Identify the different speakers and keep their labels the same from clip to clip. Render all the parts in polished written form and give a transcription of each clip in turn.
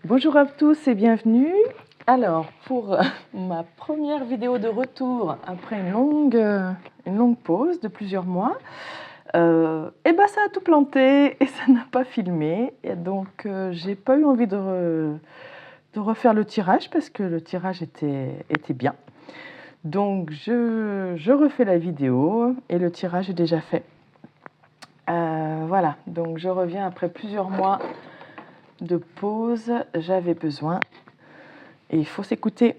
Speaker 1: Bonjour à tous et bienvenue. Alors, pour ma première vidéo de retour après une longue pause de plusieurs mois, et ben ça a tout planté et ça n'a pas filmé. Et donc, j'ai pas eu envie de refaire le tirage parce que le tirage était bien. Donc, je refais la vidéo et le tirage est déjà fait. Voilà, donc je reviens après plusieurs mois de pause. J'avais besoin et il faut s'écouter.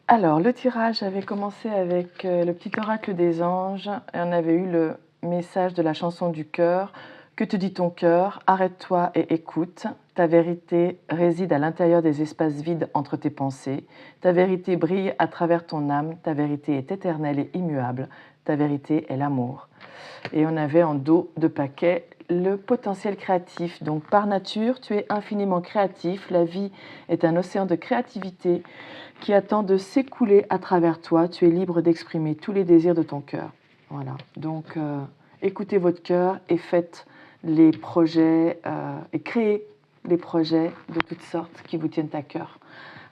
Speaker 1: Alors, le tirage avait commencé avec le petit oracle des anges et on avait eu le message de la chanson du cœur. Que te dit ton cœur? Arrête-toi et écoute. Ta vérité réside à l'intérieur des espaces vides entre tes pensées. Ta vérité brille à travers ton âme. Ta vérité est éternelle et immuable. Ta vérité est l'amour. Et on avait en dos de paquet le potentiel créatif. Donc, par nature, tu es infiniment créatif. La vie est un océan de créativité qui attend de s'écouler à travers toi. Tu es libre d'exprimer tous les désirs de ton cœur. Voilà. Donc, écoutez votre cœur et faites les projets et créez les projets de toutes sortes qui vous tiennent à cœur.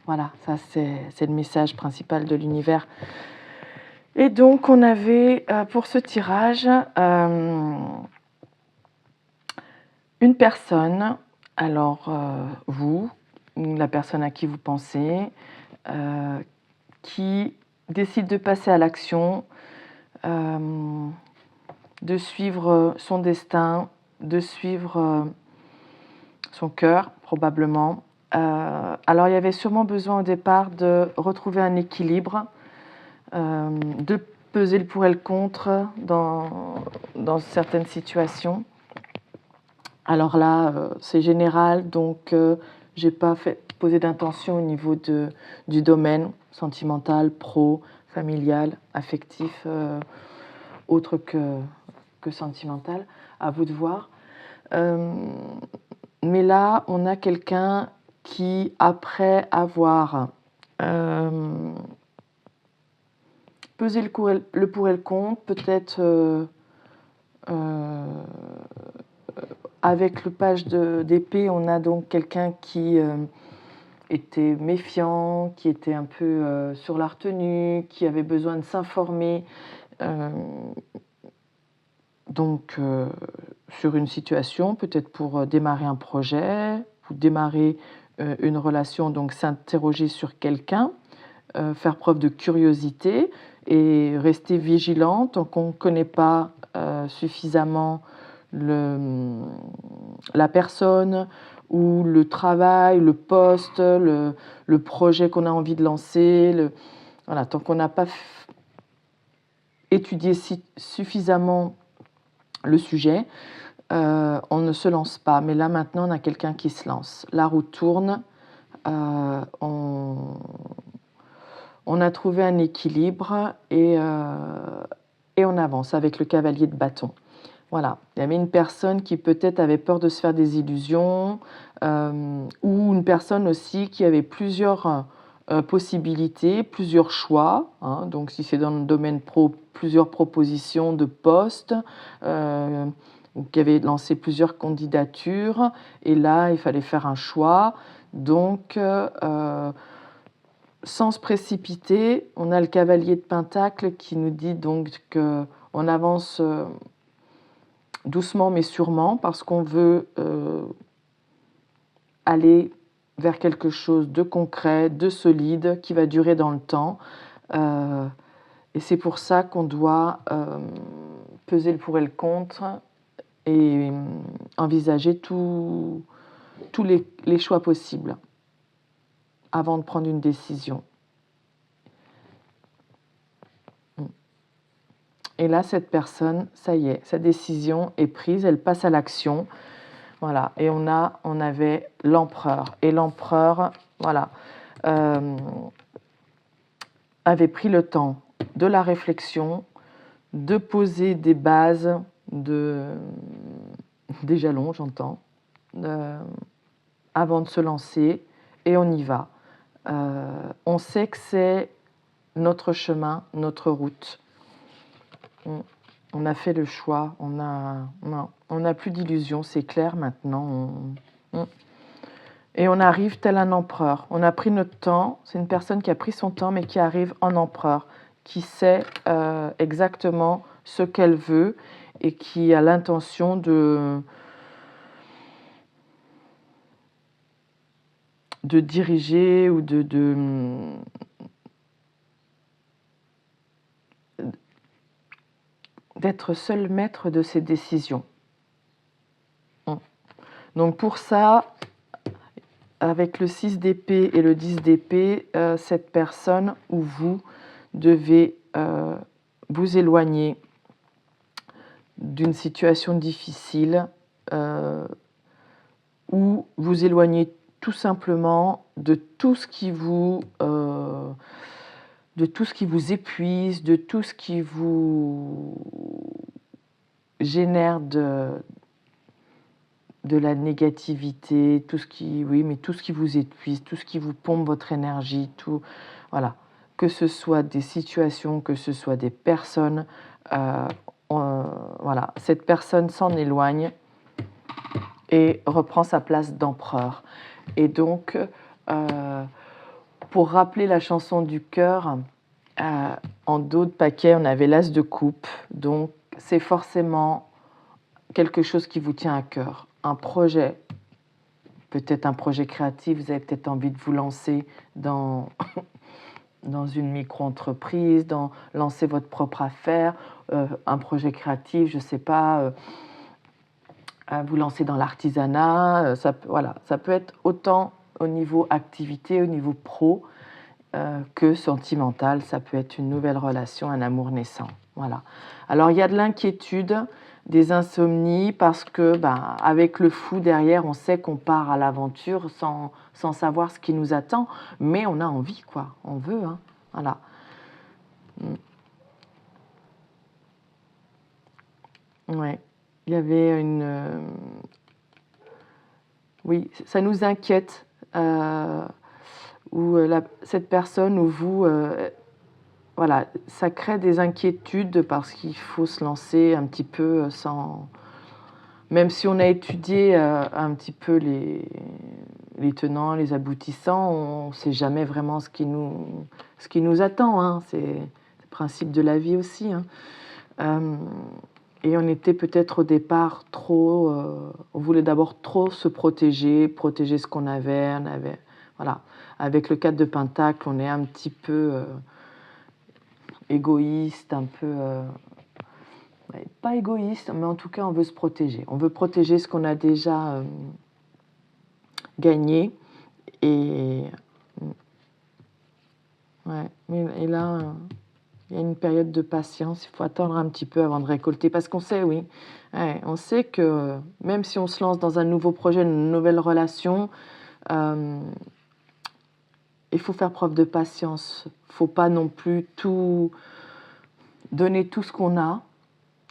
Speaker 1: Voilà, ça c'est le message principal de l'univers. Et donc, on avait pour ce tirage une personne, alors vous, la personne à qui vous pensez, qui décide de passer à l'action, de suivre son destin, de suivre son cœur, probablement. Alors, il y avait sûrement besoin au départ de retrouver un équilibre, de peser le pour et le contre dans certaines situations. Alors là, c'est général, donc je n'ai pas posé d'intention au niveau du domaine sentimental, pro, familial, affectif, autre que sentimental, à vous de voir. Mais là, on a quelqu'un qui, après avoir pesé le pour et le contre, peut-être avec le page d'épée, on a donc quelqu'un qui était méfiant, qui était un peu sur la retenue, qui avait besoin de s'informer sur une situation, peut-être pour démarrer un projet, ou démarrer une relation, donc s'interroger sur quelqu'un, faire preuve de curiosité et rester vigilant tant qu'on ne connaît pas suffisamment la personne ou le travail, le poste, le projet qu'on a envie de lancer. Voilà, tant qu'on n'a pas étudié suffisamment le sujet, on ne se lance pas. Mais là, maintenant, on a quelqu'un qui se lance. La roue tourne. On a trouvé un équilibre et on avance avec le cavalier de bâton. Voilà, il y avait une personne qui peut-être avait peur de se faire des illusions ou une personne aussi qui avait plusieurs possibilités, plusieurs choix. Hein, donc si c'est dans le domaine pro, plusieurs propositions de postes, qui avait lancé plusieurs candidatures et là il fallait faire un choix. Donc sans se précipiter, on a le cavalier de Pentacle qui nous dit donc qu'on avance doucement mais sûrement parce qu'on veut aller vers quelque chose de concret, de solide, qui va durer dans le temps. Et c'est pour ça qu'on doit peser le pour et le contre et envisager tous les choix possibles avant de prendre une décision. Et là, cette personne, ça y est, sa décision est prise, elle passe à l'action. Voilà, et on avait l'empereur. Et l'empereur, voilà, avait pris le temps de la réflexion, de poser des bases, des jalons, j'entends, avant de se lancer, et on y va. On sait que c'est notre chemin, notre route. On a fait le choix, on n'a plus d'illusions, c'est clair maintenant. Et on arrive tel un empereur. On a pris notre temps, c'est une personne qui a pris son temps, mais qui arrive en empereur, qui sait exactement ce qu'elle veut et qui a l'intention de diriger ou d'être seul maître de ses décisions. Donc pour ça, avec le 6 d'épée et le 10 d'épée, cette personne ou vous devez vous éloigner d'une situation difficile ou vous éloigner tout simplement de tout ce qui vous épuise, de tout ce qui vous génère de la négativité, tout ce qui vous épuise, tout ce qui vous pompe votre énergie, tout, voilà, que ce soit des situations, que ce soit des personnes, voilà, cette personne s'en éloigne et reprend sa place d'empereur. Et donc, pour rappeler la chanson du cœur, en dos de paquet, on avait l'as de coupe, donc c'est forcément quelque chose qui vous tient à cœur, un projet, peut-être un projet créatif, vous avez peut-être envie de vous lancer dans une micro-entreprise, lancer votre propre affaire, un projet créatif, je ne sais pas, vous lancer dans l'artisanat, voilà, ça peut être autant au niveau activité, au niveau pro, que sentimental, ça peut être une nouvelle relation, un amour naissant. Voilà. Alors il y a de l'inquiétude, des insomnies, parce que avec le fou derrière, on sait qu'on part à l'aventure sans savoir ce qui nous attend, mais on a envie, quoi. On veut, hein. Voilà. Ouais. Il y avait oui, ça nous inquiète, où cette personne ou vous, voilà, ça crée des inquiétudes parce qu'il faut se lancer un petit peu sans... Même si on a étudié un petit peu les tenants, les aboutissants, on ne sait jamais vraiment ce qui nous attend, hein. C'est le principe de la vie aussi, hein. Et on était peut-être au départ trop... on voulait d'abord trop se protéger ce qu'on avait. Voilà. Avec le 4 de Pentacle, on est un petit peu égoïste, un peu... pas égoïste, mais en tout cas, on veut se protéger. On veut protéger ce qu'on a déjà gagné. Et, ouais, et là, il y a une période de patience. Il faut attendre un petit peu avant de récolter. Parce qu'on sait, oui, ouais, on sait que même si on se lance dans un nouveau projet, une nouvelle relation, il faut faire preuve de patience. Il ne faut pas non plus donner tout ce qu'on a,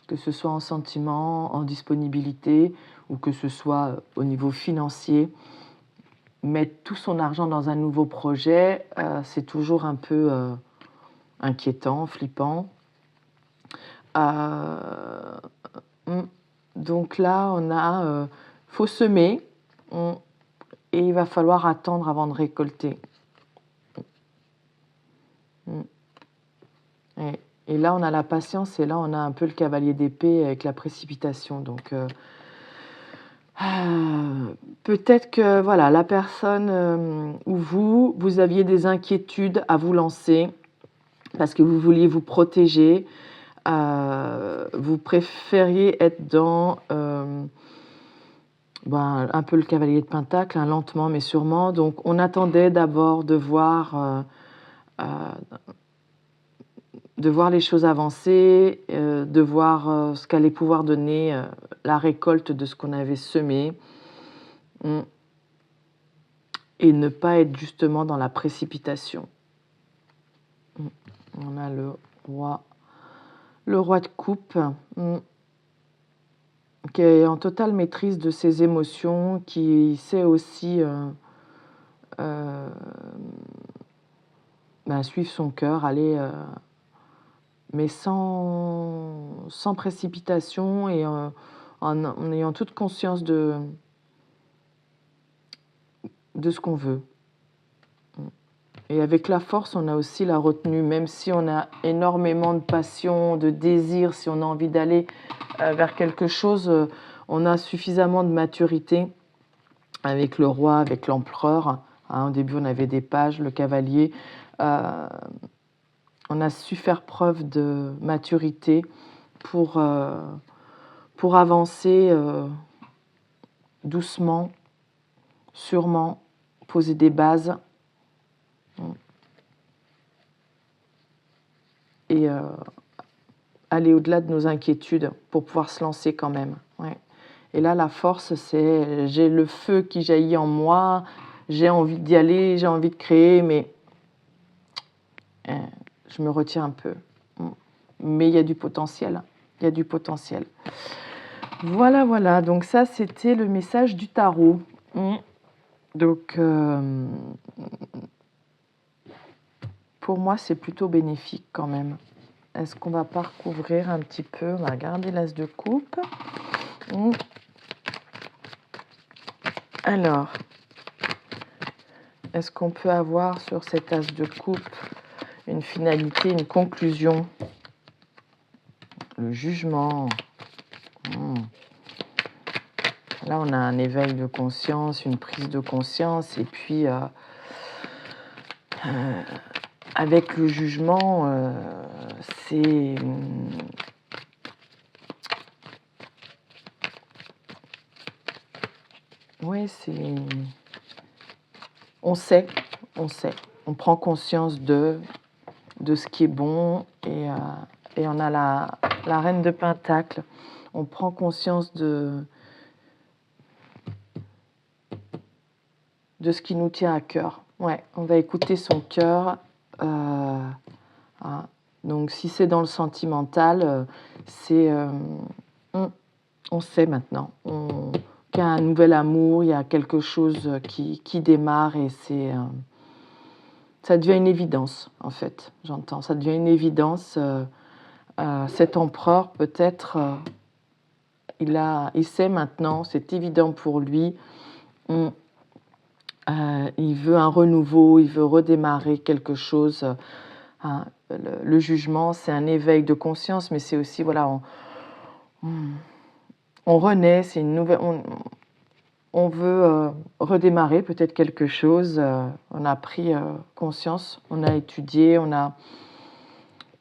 Speaker 1: que ce soit en sentiment, en disponibilité, ou que ce soit au niveau financier. Mettre tout son argent dans un nouveau projet, c'est toujours un peu inquiétant, flippant. Donc là, faut semer, et il va falloir attendre avant de récolter. Et là, on a la patience, et là, on a un peu le cavalier d'épée avec la précipitation. Donc, peut-être que voilà, la personne ou vous aviez des inquiétudes à vous lancer parce que vous vouliez vous protéger. Vous préfériez être dans un peu le cavalier de Pentacle, hein, lentement mais sûrement. Donc, on attendait d'abord de voir les choses avancer, de voir ce qu'allait pouvoir donner la récolte de ce qu'on avait semé, et ne pas être justement dans la précipitation. On a le roi de coupe, qui est en totale maîtrise de ses émotions, qui sait aussi suivre son cœur, aller... mais sans précipitation, et en ayant toute conscience de de ce qu'on veut. Et avec la force, on a aussi la retenue, même si on a énormément de passion, de désir, si on a envie d'aller vers quelque chose, on a suffisamment de maturité avec le roi, avec l'empereur. Hein, au début, on avait des pages, le cavalier. On a su faire preuve de maturité pour avancer doucement, sûrement, poser des bases et aller au-delà de nos inquiétudes pour pouvoir se lancer quand même. Ouais. Et là, la force, c'est j'ai le feu qui jaillit en moi, j'ai envie d'y aller, j'ai envie de créer, mais je me retire un peu. Mais il y a du potentiel. Il y a du potentiel. Voilà, voilà. Donc ça, c'était le message du tarot. Donc, pour moi, c'est plutôt bénéfique quand même. Est-ce qu'on va pas recouvrir un petit peu? On va regarder l'as de coupe. Alors, est-ce qu'on peut avoir sur cet as de coupe une finalité, une conclusion? Le jugement. Là, on a un éveil de conscience, une prise de conscience, et puis avec le jugement, c'est ouais, c'est on sait, on prend conscience de ce qui est bon, et on a la reine de Pentacle. On prend conscience de ce qui nous tient à cœur. Ouais, on va écouter son cœur. Donc, si c'est dans le sentimental, c'est on sait maintenant qu'il y a un nouvel amour, il y a quelque chose qui démarre, et ça devient une évidence, en fait, j'entends. Ça devient une évidence. Cet empereur, peut-être, il sait maintenant, c'est évident pour lui. Il veut un renouveau, il veut redémarrer quelque chose. Le jugement, c'est un éveil de conscience, mais c'est aussi, voilà, on renaît, c'est une nouvelle. On veut redémarrer peut-être quelque chose. On a pris conscience, on a étudié, on a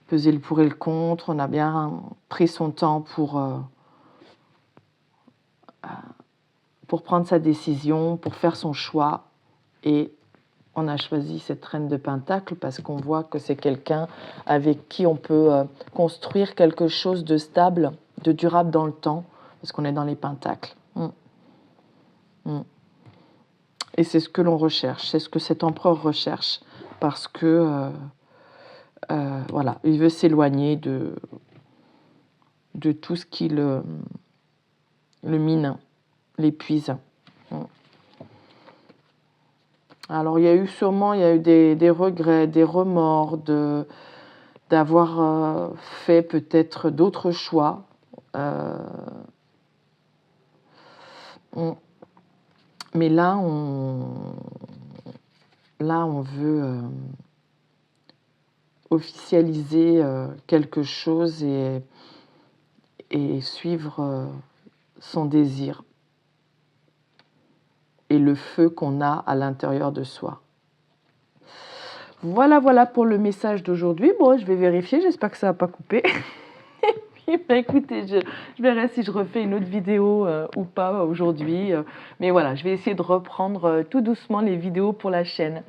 Speaker 1: pesé le pour et le contre, on a bien pris son temps pour prendre sa décision, pour faire son choix. Et on a choisi cette reine de Pentacle parce qu'on voit que c'est quelqu'un avec qui on peut construire quelque chose de stable, de durable dans le temps, parce qu'on est dans les Pentacles. Et c'est ce que l'on recherche, c'est ce que cet empereur recherche, parce que voilà, il veut s'éloigner de tout ce qui le mine, l'épuise. Alors, il y a eu des regrets, des remords d'avoir fait peut-être d'autres choix. Mais là, on veut officialiser quelque chose et suivre son désir et le feu qu'on a à l'intérieur de soi. Voilà, voilà pour le message d'aujourd'hui. Bon, je vais vérifier, j'espère que ça n'a pas coupé. Et puis, écoutez, je verrai si je refais une autre vidéo ou pas aujourd'hui. Mais voilà, je vais essayer de reprendre tout doucement les vidéos pour la chaîne.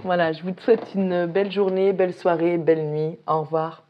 Speaker 1: Voilà, je vous souhaite une belle journée, belle soirée, belle nuit. Au revoir.